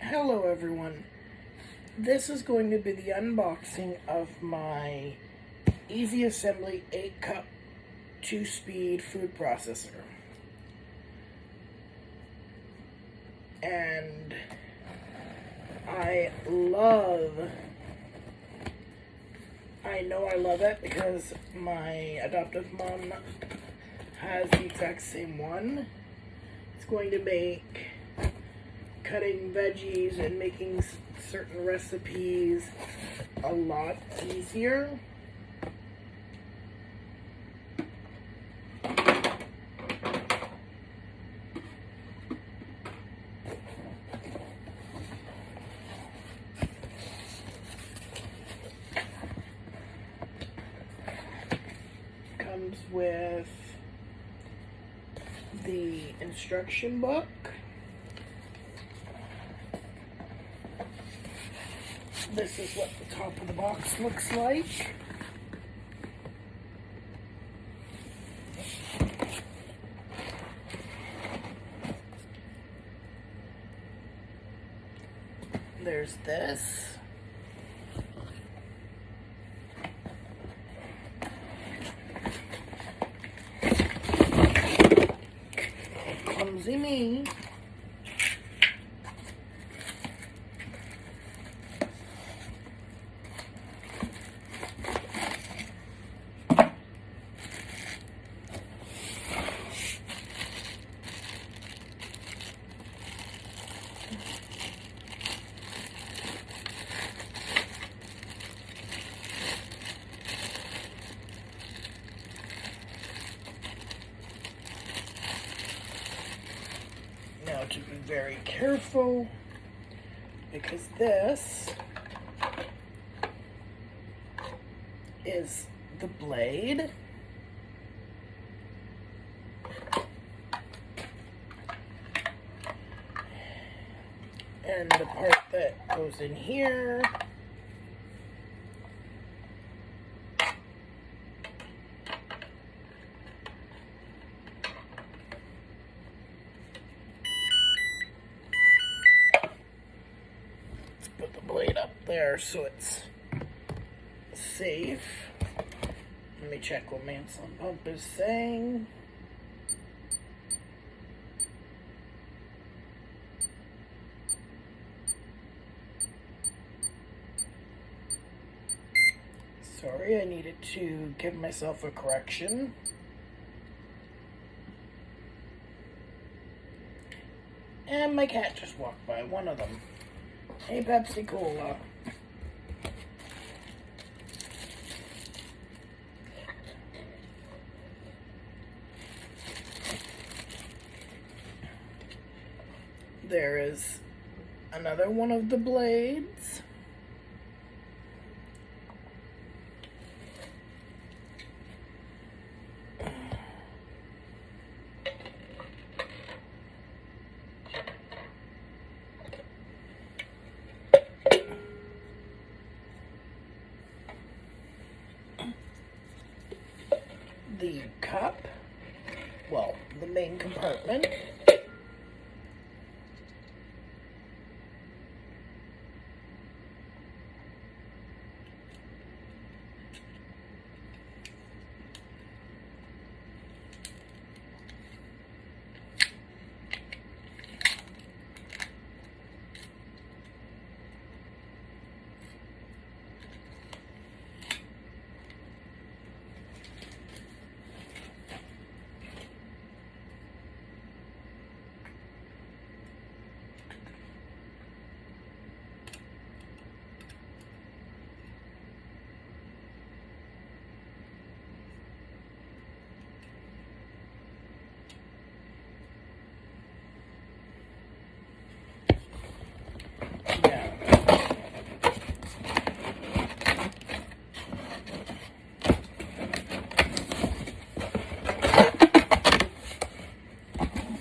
Hello everyone, this is going to be the unboxing of my Easy Assembly 8-cup 2-speed food processor. And I know I love it because my adoptive mom has the exact same one. It's going to make cutting veggies and making certain recipes a lot easier. Comes with the instruction book. This is what the top of the box looks like. There's this. Clumsy me. Now to be very careful, because this is the blade. And the part that goes in here put the blade up there so it's safe. Let me check what my insulin pump is saying. Sorry, I needed to give myself a correction. And my cat just walked by, one of them. Hey, Pepsi Cola. There is another one of the blades. The cup, well, the main compartment.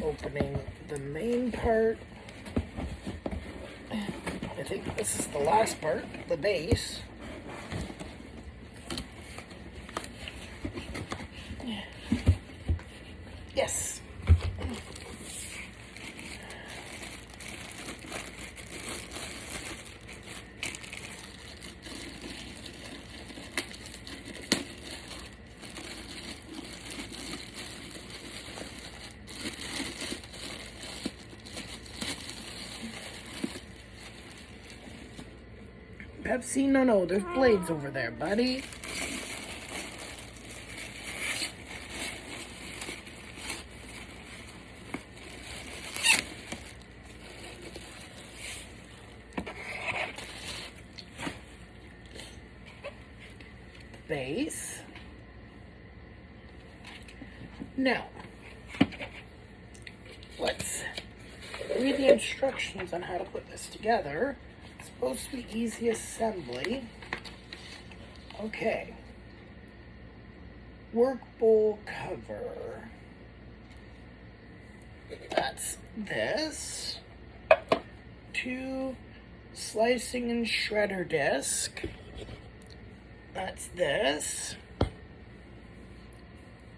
Opening the main part. I think this is the last part, the base. Yes. Pepsi? No, there's blades over there, buddy. Base. Now, let's read the instructions on how to put this together. It's supposed to be easy assembly. Okay. Work bowl cover. That's this. 2 slicing and shredder disc. That's this.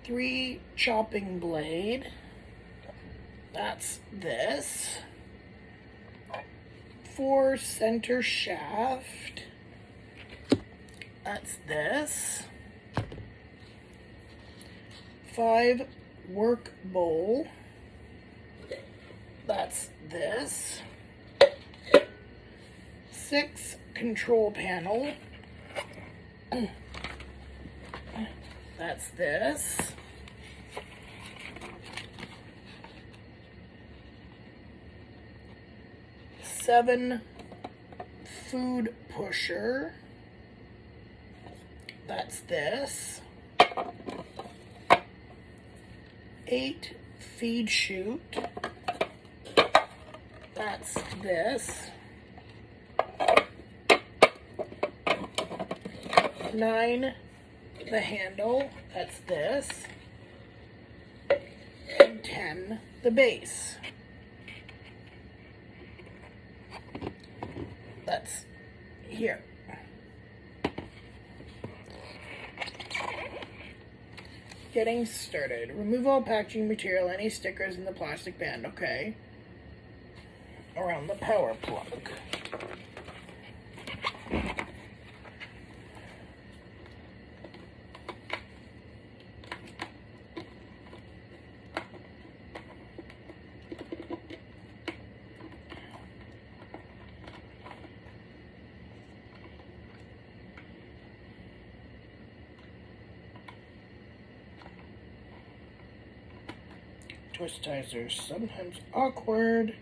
3 chopping blade. That's this. 4 center shaft. That's this. 5 work bowl. That's this. 6 control panel. That's this. 7 food pusher. That's this. 8 feed chute. That's this. 9 the handle. That's this. And 10 the base. That's here. Getting started. Remove all packaging material, any stickers in the plastic band, okay. Around the power plug. Twist ties are sometimes awkward.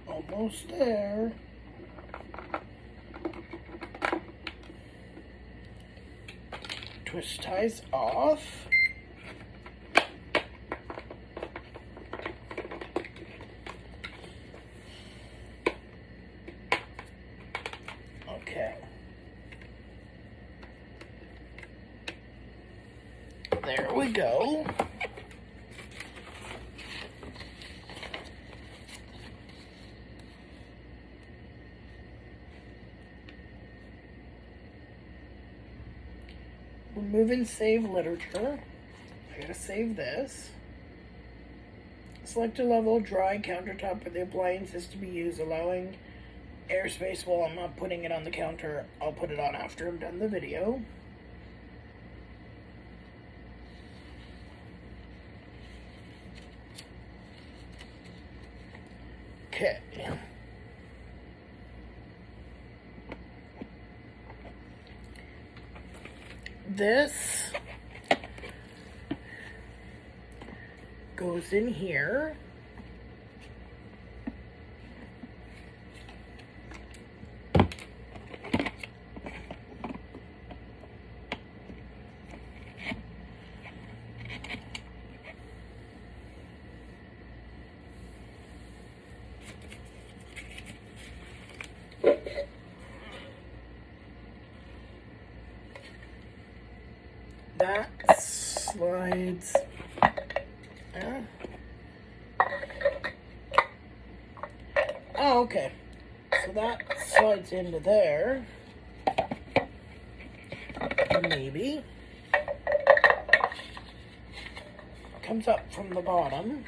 Almost there. Twist ties off. Okay. There we go. Remove and save literature. I gotta save this. Select a level dry countertop where the appliance is to be used, allowing airspace while I'm not putting it on the counter. I'll put it on after I'm done the video. Okay. This goes in here. That slides. Okay, so that slides into there. Maybe. Comes up from the bottom.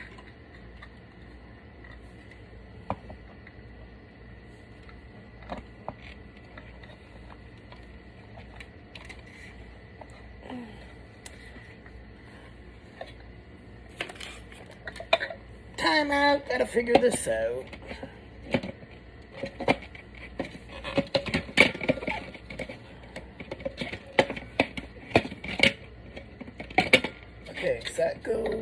Time out, gotta figure this out. Okay, so that goes.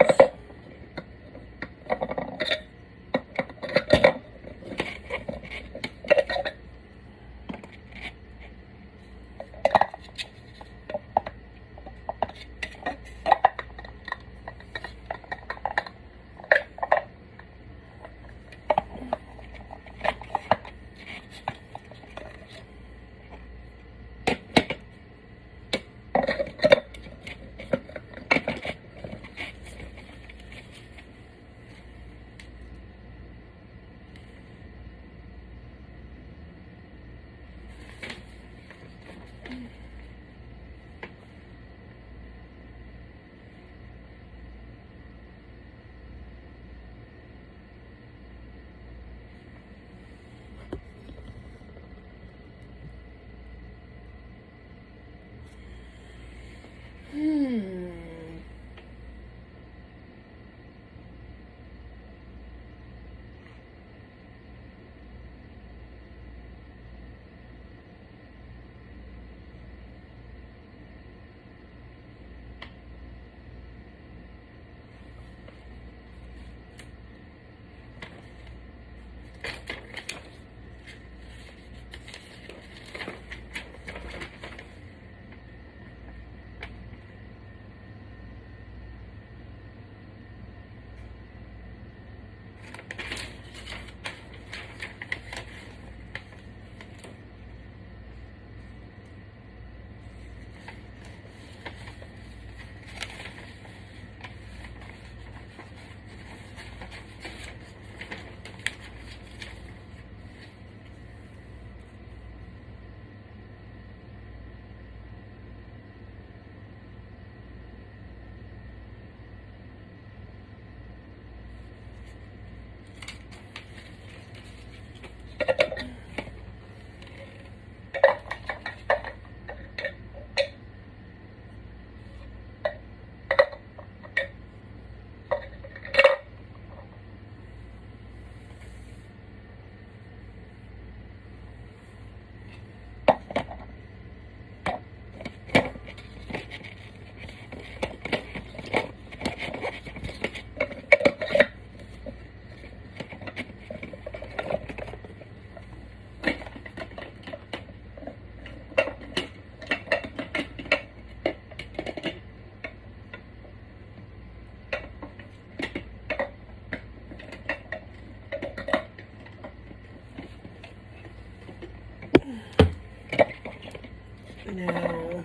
No.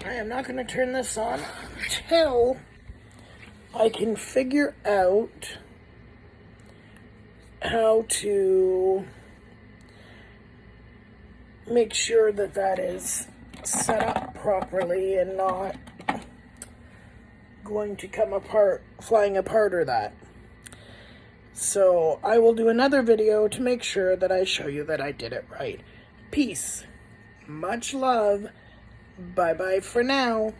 I am not going to turn this on until I can figure out how to make sure that that is set up properly and not going to come apart, flying apart or that. So I will do another video to make sure that I show you that I did it right. Peace. Much love. Bye-bye for now.